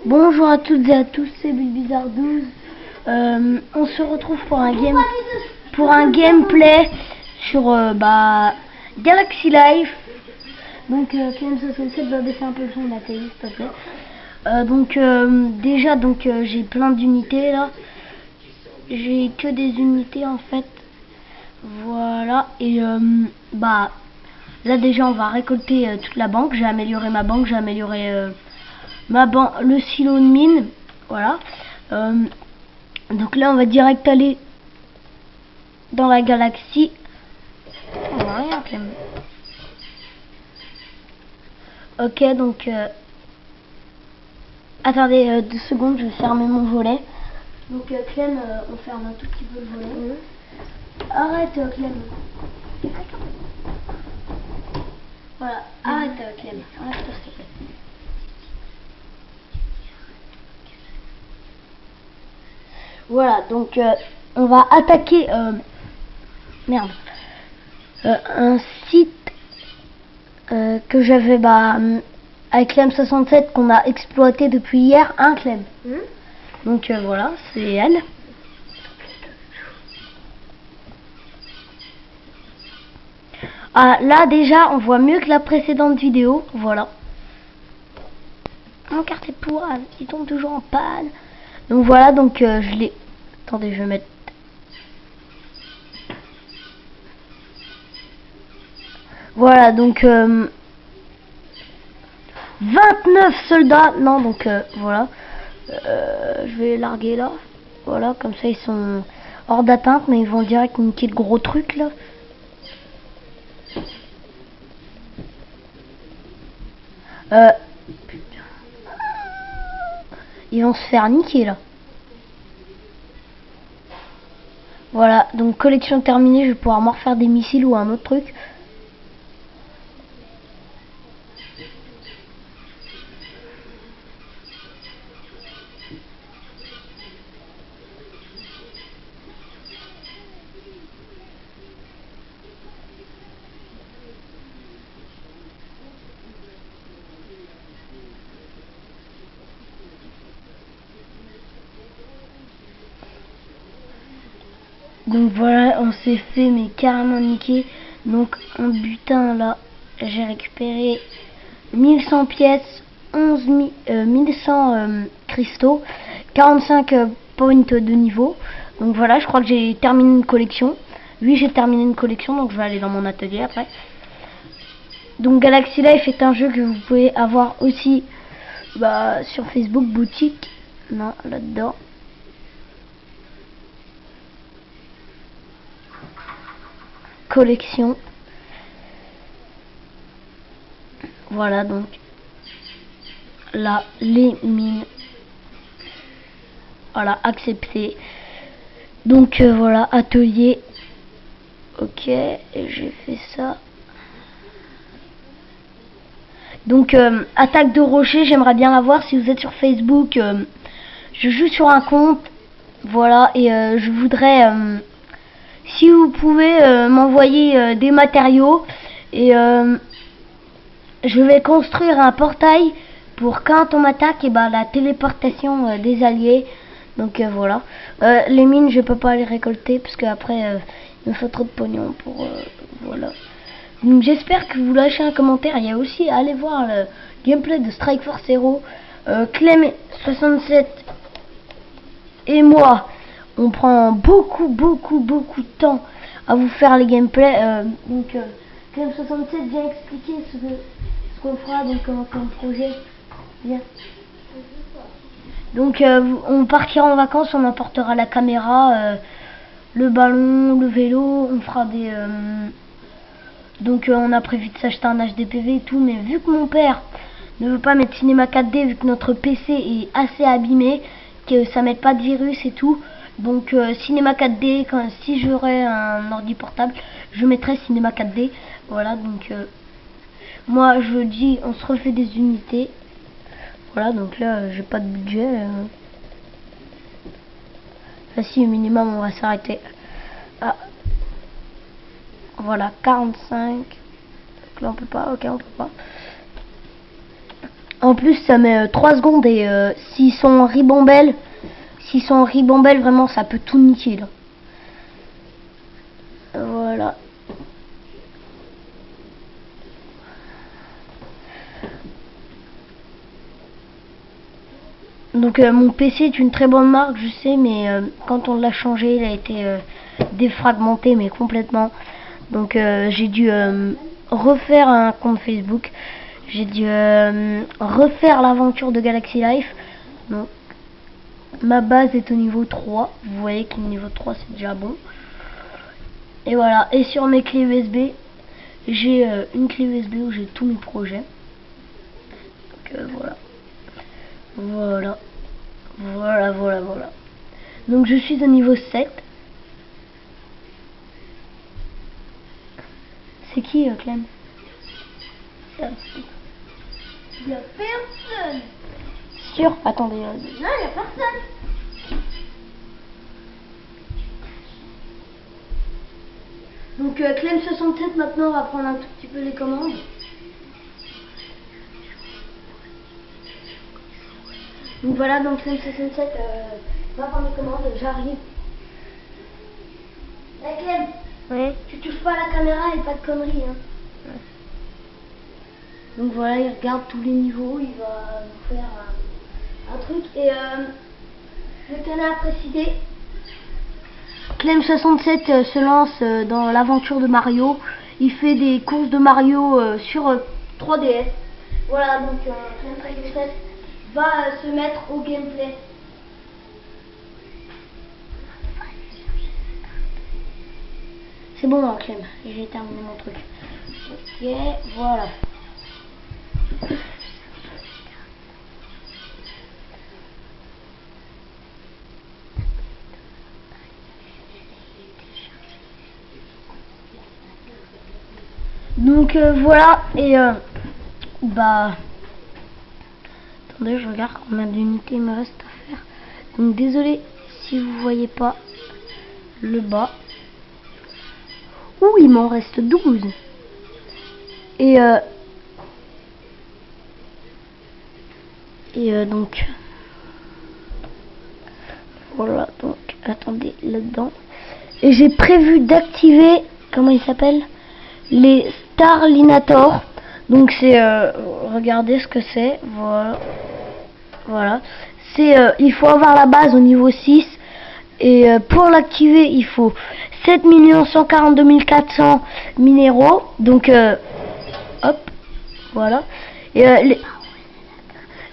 Bonjour à toutes et à tous, c'est Bizarre12. On se retrouve pour un gameplay sur Galaxy Life. Donc KM67 va baisser un peu le son de la télé, s'il te plaît. Déjà j'ai plein d'unités là. J'ai que des unités en fait. Voilà. Et là déjà on va récolter toute la banque. J'ai amélioré ma banque, j'ai amélioré le silo de mine. Voilà. Donc là on va direct aller dans la galaxie. On voit rien quand même. Ok, donc attendez 2 secondes, je vais fermer mon volet. Donc Clem, on ferme un tout petit peu le volet. Arrête Clem. Voilà, arrête Clem. Arrête-toi s'il te plaît. Voilà, donc on va attaquer un site que j'avais avec Clem67 qu'on a exploité depuis hier, Clem. Donc voilà, c'est elle. Là déjà on voit mieux que la précédente vidéo. Voilà. Mon carte est poil, il tombe toujours en panne. Donc voilà, donc je l'ai. Attendez, je vais mettre. Voilà, donc 29 soldats. Non, donc voilà. Je vais les larguer là. Voilà, comme ça ils sont hors d'atteinte, mais ils vont direct niquer le gros truc là. Ils vont se faire niquer là. Voilà, donc collection terminée, je vais pouvoir m'en refaire des missiles ou un autre truc. Donc voilà, on s'est fait mais carrément niquer. Donc en butin là, j'ai récupéré 1100 pièces, 1100 cristaux, 45 points de niveau. Donc voilà, je crois que j'ai terminé une collection. Oui, j'ai terminé une collection, donc je vais aller dans mon atelier après. Donc Galaxy Life est un jeu que vous pouvez avoir aussi sur Facebook, boutique. Non, là-dedans. Collection. Voilà, donc là les mines. Voilà, accepté. Donc voilà, atelier. Ok, et j'ai fait ça. Donc attaque de rocher, j'aimerais bien la voir si vous êtes sur Facebook. Je joue sur un compte. Voilà, et je voudrais si vous pouvez m'envoyer des matériaux, et je vais construire un portail pour quand on m'attaque, et la téléportation des alliés. Donc voilà. Les mines, je peux pas les récolter parce que après il me faut trop de pognon pour voilà. Donc j'espère que vous lâchez un commentaire. Il y a aussi, allez voir le gameplay de Strike Force Hero. Clem67 et moi, on prend beaucoup de temps à vous faire les gameplays. Clem67 vient expliquer ce qu'on fera donc comme projet. Bien. Donc on partira en vacances, on apportera la caméra, le ballon, le vélo, on fera des donc on a prévu de s'acheter un HDPV et tout, mais vu que mon père ne veut pas mettre Cinéma 4D, vu que notre PC est assez abîmé, que ça met pas de virus et tout, donc Cinéma 4D, si j'aurais un ordi portable, je mettrais Cinéma 4D. Voilà, donc moi je dis on se refait des unités. Voilà, donc là j'ai pas de budget. Là si, au minimum on va s'arrêter. Voilà, 45. Donc là on peut pas, ok on peut pas. En plus, ça met 3 secondes et s'ils sont en ribambelle, vraiment, ça peut tout niquer là. Voilà. Donc mon PC est une très bonne marque, je sais, mais quand on l'a changé, il a été défragmenté, mais complètement. Donc j'ai dû refaire un compte Facebook. J'ai dû refaire l'aventure de Galaxy Life. Donc ma base est au niveau 3. Vous voyez que le niveau 3 c'est déjà bon. Et voilà. Et sur mes clés USB, j'ai une clé USB où j'ai tous mes projets. Donc voilà. Voilà. Donc je suis au niveau 7. C'est qui Clem? Il y a personne. Sûr? Attendez. Non, il y a personne. Donc Clem 67 maintenant on va prendre un tout petit peu les commandes. Donc voilà, donc Clem 67 va prendre les commandes, j'arrive. Hey Clem, oui. Tu touches pas à la caméra et pas de conneries hein. Ouais. Donc voilà, il regarde tous les niveaux, il va nous faire un truc et je tenais à préciser, Clem 67 se lance dans l'aventure de Mario. Il fait des courses de Mario sur 3DS. Voilà, donc Clem 67 va se mettre au gameplay. C'est bon hein, Clem, j'ai terminé mon truc. Ok, voilà. Donc voilà, et bah attendez, je regarde combien d'unités il me reste à faire. Donc désolé si vous voyez pas le bas. Ouh, il m'en reste 12. Et donc voilà, donc attendez là-dedans. Et j'ai prévu d'activer, comment il s'appelle, les Starlinators. Donc c'est regardez ce que c'est. Voilà, c'est il faut avoir la base au niveau 6 et pour l'activer il faut 7 142 400 minéraux. Donc hop, voilà. Et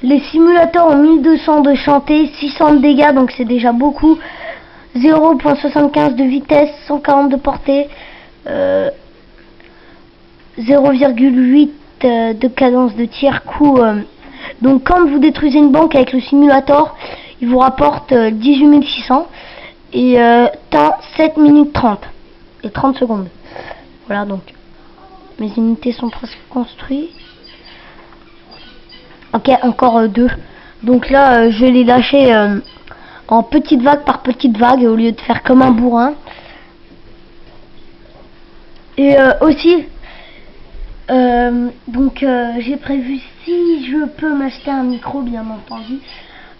les simulateurs ont 1200 de chanter, 600 de dégâts, donc c'est déjà beaucoup. 0.75 de vitesse, 140 de portée, 0,8 de cadence de tir, coup. Donc quand vous détruisez une banque avec le simulator, il vous rapporte 18 600 et temps 7 minutes 30 et 30 secondes. Voilà, donc mes unités sont presque construites. Ok, encore 2. Donc là je vais les lâcher en petite vague par petite vague au lieu de faire comme un bourrin. Et aussi donc j'ai prévu, si je peux m'acheter un micro bien entendu,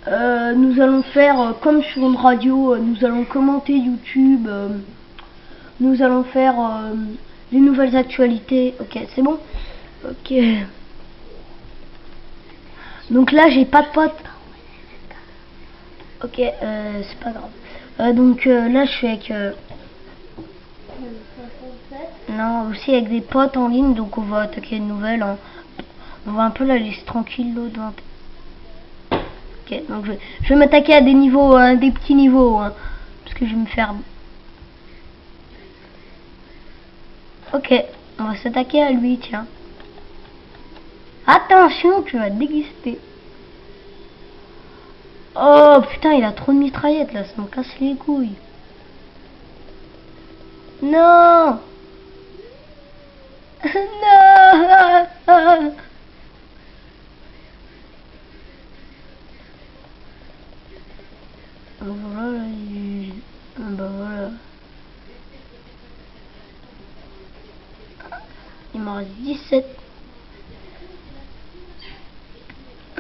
nous allons faire comme sur une radio, nous allons commenter YouTube, nous allons faire les nouvelles actualités. Ok, c'est bon. Ok, donc là j'ai pas de potes. Ok, c'est pas grave. Donc là je suis avec non, aussi avec des potes en ligne, donc on va attaquer une nouvelle. Hein. On va un peu la laisser tranquille l'autre. Ok, donc je vais m'attaquer à des niveaux, des petits niveaux, hein, parce que je vais me faire. Ok, on va s'attaquer à lui, tiens. Attention, tu vas déguster. Oh putain, il a trop de mitraillettes là, ça me casse les couilles. Non. Non. Voilà, bah voilà. Il m'en reste 17.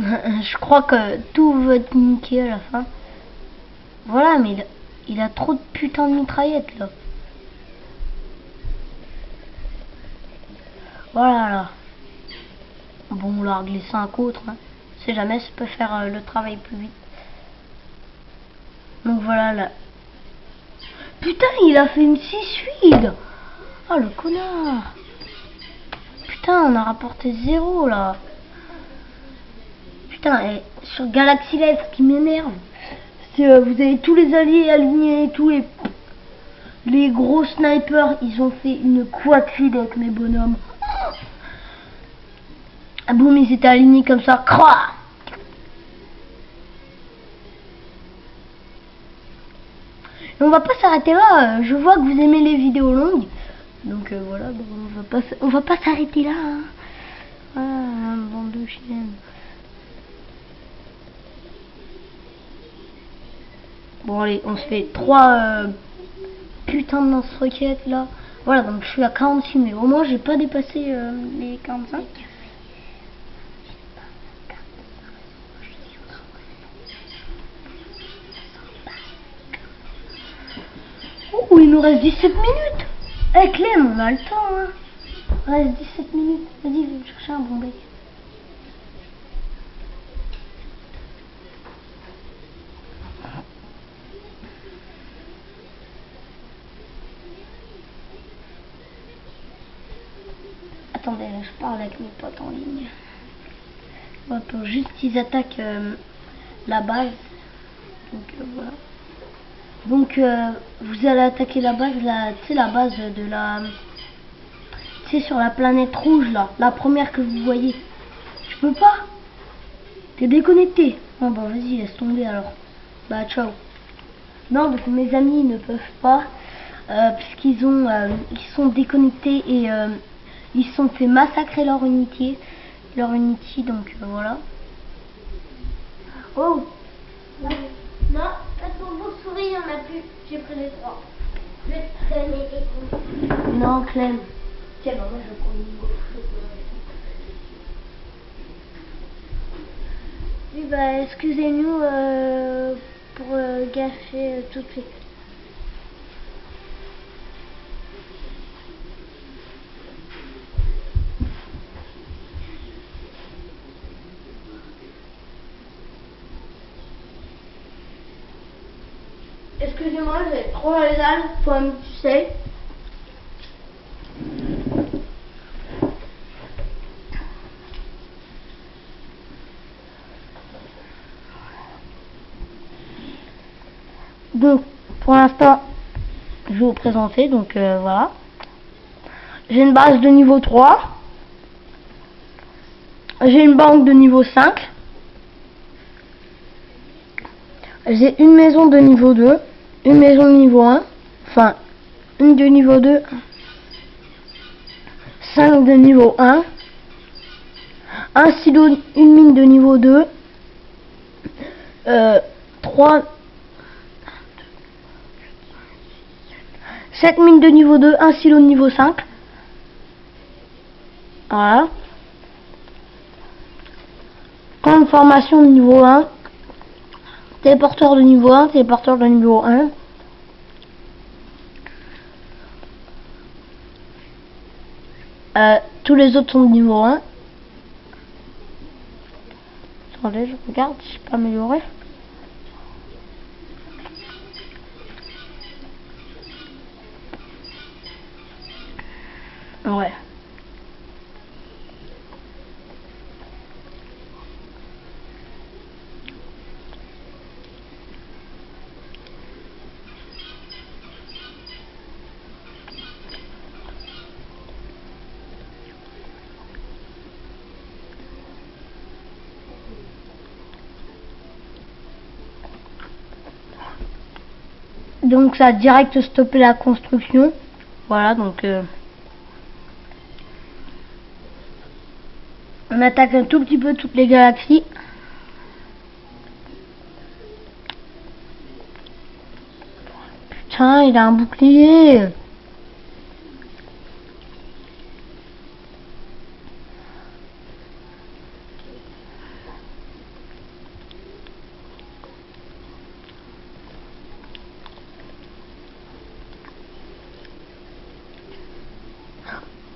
Je crois que tout va être niqué à la fin. Voilà, mais il a trop de putain de mitraillettes là. Voilà là. Bon, on l'a réglé 5 autres. Hein. Si jamais, ça peut faire le travail plus vite. Donc voilà là. Putain, il a fait une 6-8. Oh le connard. Putain, on a rapporté 0 là. Putain, et sur Galaxy Live, ce qui m'énerve, c'est vous avez tous les alliés alignés, tous les gros snipers, ils ont fait une quadrille avec mes bonhommes. Ah boum, ils étaient alignés comme ça. Crah. Et on va pas s'arrêter là. Je vois que vous aimez les vidéos longues. Donc voilà, bon, on va pas s'arrêter là. Hein. Voilà, bande de chiennes. Bon allez, on se fait 3 putains de lance-roquettes là. Voilà, donc je suis à 46, mais au moins j'ai pas dépassé les 45. Oh, il nous reste 17 minutes. Eh Clem, on a le temps, hein. Il reste 17 minutes. Vas-y, je vais me chercher un bon bec. Attendez, là, je parle avec mes potes en ligne. Bon, pour juste qu'ils attaquent la base. Donc voilà. Donc vous allez attaquer la base, tu sais, la base de la... Tu sais, sur la planète rouge là, la première que vous voyez. Je peux pas. T'es déconnecté. Bon bah vas-y, laisse tomber alors. Bah ciao. Non, donc mes amis ne peuvent pas. Puisqu'ils ont ils sont déconnectés et ils se sont fait massacrer leur unité. Leur unity, donc voilà. Oh non, la souris, il y en a plus. J'ai pris les 3. Je vais traîner et tout. Non, Clem. Tiens, bah moi je vais prendre une gaufre. Oui, bah excusez-nous pour gâcher tout de suite. Excusez-moi, j'ai trop les dalles, comme tu sais. Donc, pour l'instant, je vais vous présenter, donc voilà. J'ai une base de niveau 3. J'ai une banque de niveau 5. J'ai une maison de niveau 2. Une maison de niveau 1. Enfin, une de niveau 2. 5 de niveau 1. Un silo, une mine de niveau 2. 3... 7 mines de niveau 2, un silo de niveau 5. Voilà. Camp de formation de niveau 1. Téléporteur de niveau 1, téléporteur de niveau 1. Tous les autres sont de niveau 1. Attendez, je regarde si je peux améliorer. Ouais. Donc ça a direct stoppé la construction. Voilà, donc on attaque un tout petit peu toutes les galaxies. Putain, il a un bouclier.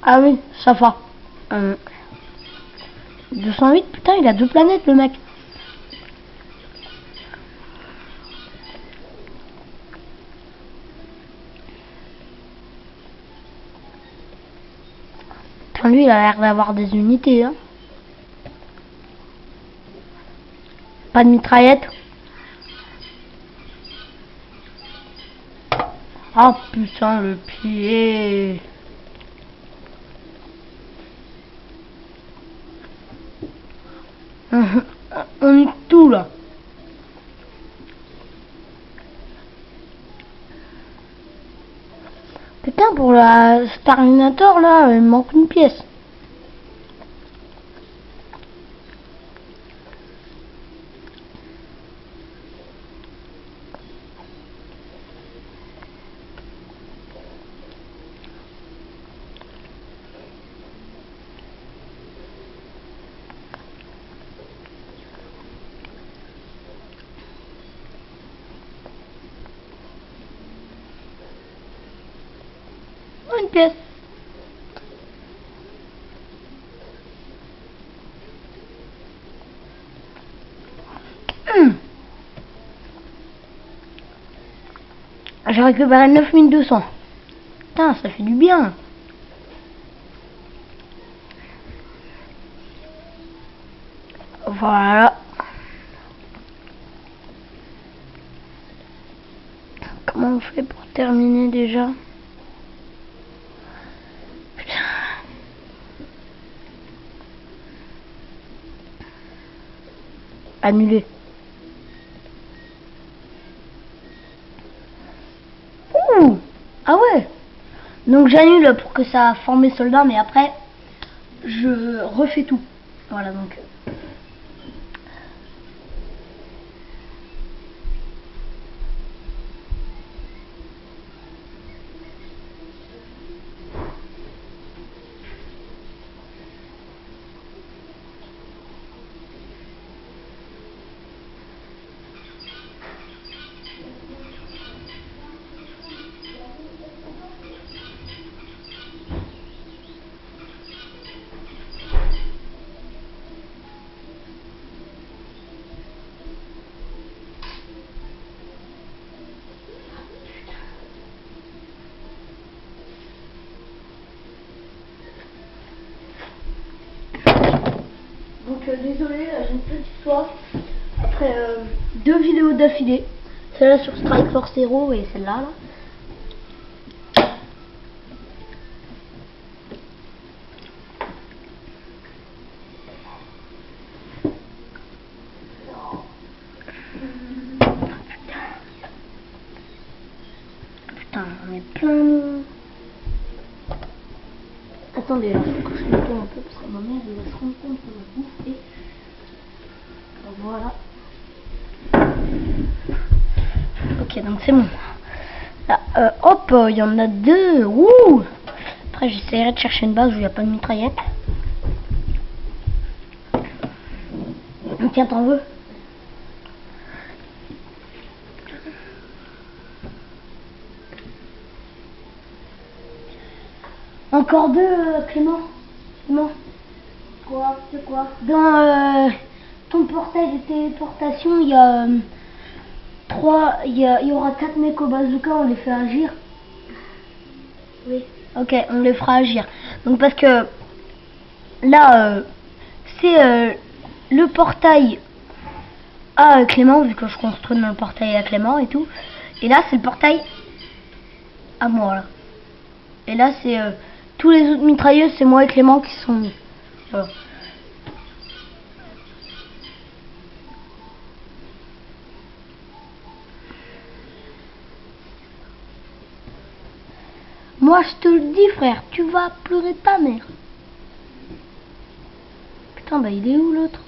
Ah oui, ça va. 208, putain, il a 2 planètes, le mec. Putain, lui, il a l'air d'avoir des unités, hein. Pas de mitraillette. Ah putain, le pied. On est tout là. Putain, pour la Starminator là, il me manque une pièce. Une pièce. J'ai récupéré 9200. Putain, ça fait du bien. Voilà. Comment on fait pour terminer déjà? Putain. Annuler. Ouh. Ah ouais. Donc j'annule pour que ça forme mes soldats, mais après je refais tout. Voilà donc. Donc désolé, j'ai une petite soif après 2 vidéos d'affilée, celle-là sur Strike Force Hero et celle-là là. Putain, on est plein. Attendez, là, faut que je me tourne un peu parce que ma mère elle va se rendre compte qu'on a bouffé. Voilà. Ok, donc c'est bon. Là, hop, il y en a 2. Ouh. Après, j'essaierai de chercher une base où il n'y a pas de mitraillette. Tiens, t'en veux? Encore 2, Clément. Clément. Quoi? C'est quoi? Dans ton portail de téléportation, il y a 3, il y aura 4 mecs au bazooka, on les fait agir. Oui. Ok, on les fera agir. Donc parce que là, c'est le portail à Clément, vu que je construis dans le portail à Clément et tout. Et là, c'est le portail à moi, là. Et là, c'est tous les autres mitrailleuses, c'est moi et Clément qui sont mis. Voilà. Moi, je te le dis, frère, tu vas pleurer ta mère. Putain, bah il est où l'autre?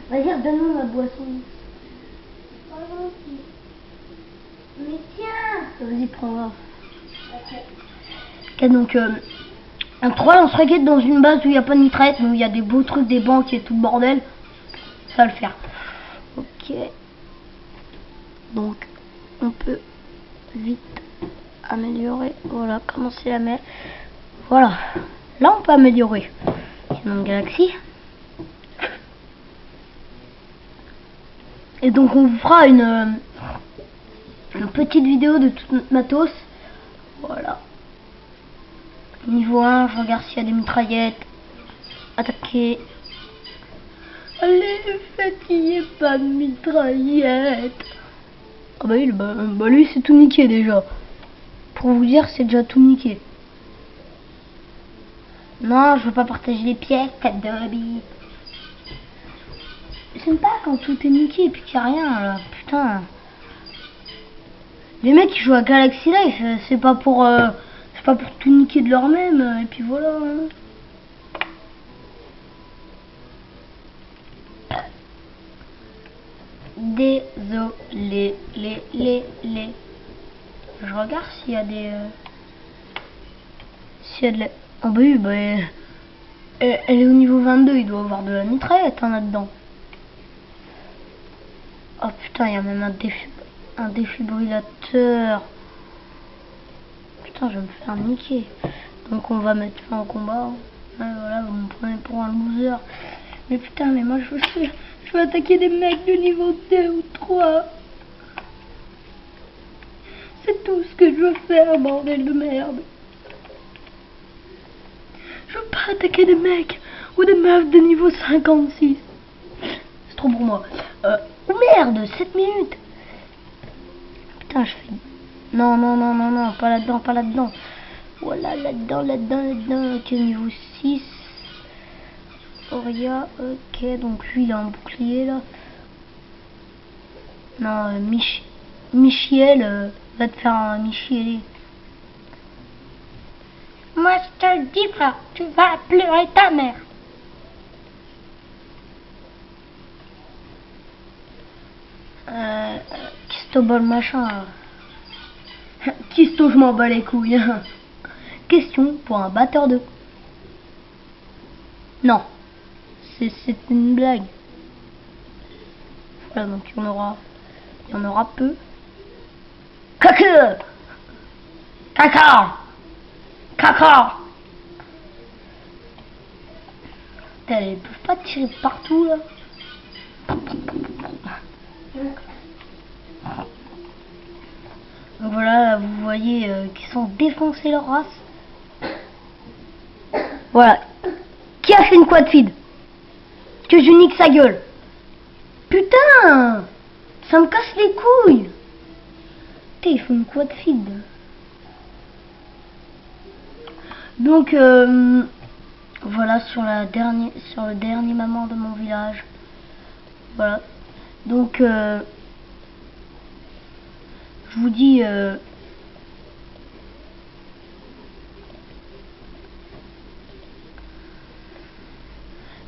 Vas-y, redonne-moi ma boisson. Mais tiens. Vas-y, prends-la. Ok, donc un troll on se requête dans une base où il n'y a pas de mitraillette, mais où il y a des beaux trucs, des banques et tout le bordel. Ça va le faire. Ok. Donc, on peut vite améliorer. Voilà, commencer la mettre. Voilà, là on peut améliorer. Canon Galaxy. Et donc on vous fera une petite vidéo de tout notre matos. Voilà. Niveau 1, je regarde s'il y a des mitraillettes. Attaquer. Allez, faites qu'il n'y ait pas de mitraillettes. Ah bah, lui c'est tout niqué déjà. Pour vous dire, c'est déjà tout niqué. Non, je veux pas partager les pièces, tête de bite. J'aime pas quand tout est niqué et puis qu'il n'y a rien là, putain. Les mecs qui jouent à Galaxy Life, c'est pas pour tout niquer de leur même, et puis voilà. Désolé, les. Je regarde s'il y a des. S'il y a de la. Oh bah oui, bah. Elle est au niveau 22, il doit avoir de la mitraillette hein, là-dedans. Oh putain, il y a même un défibrillateur. Putain, je vais me faire niquer. Donc on va mettre fin au combat. Ouais, voilà, vous me prenez pour un loser. Mais putain, mais moi je veux attaquer des mecs de niveau 2 ou 3. C'est tout ce que je veux faire, bordel de merde. Je veux pas attaquer des mecs ou des meufs de niveau 56. C'est trop pour moi. Oh merde, 7 minutes. Putain, je fais... Non, pas là-dedans, pas là-dedans. Voilà, là-dedans. Ok, niveau 6. Auria, ok, donc lui il a un bouclier là. Non, Michiel va te faire un Michiel. Moi je te dis pas, tu vas pleurer ta mère. Kistobol machin. Kisto, je m'en bats les couilles. Question pour un batteur de... Non. C'est une blague. Voilà, donc il y en aura peu. Caca. Ils peuvent pas tirer partout là. Donc voilà, vous voyez qu'ils sont défoncés leur race. Voilà. Qui a fait une quad feed? Que je nique sa gueule. Putain, ça me casse les couilles. Putain, il faut une quad feed. Donc voilà, sur le dernier maman de mon village. Voilà. Donc je vous dis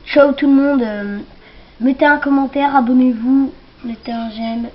ciao tout le monde. Mettez un commentaire, abonnez-vous, mettez un j'aime.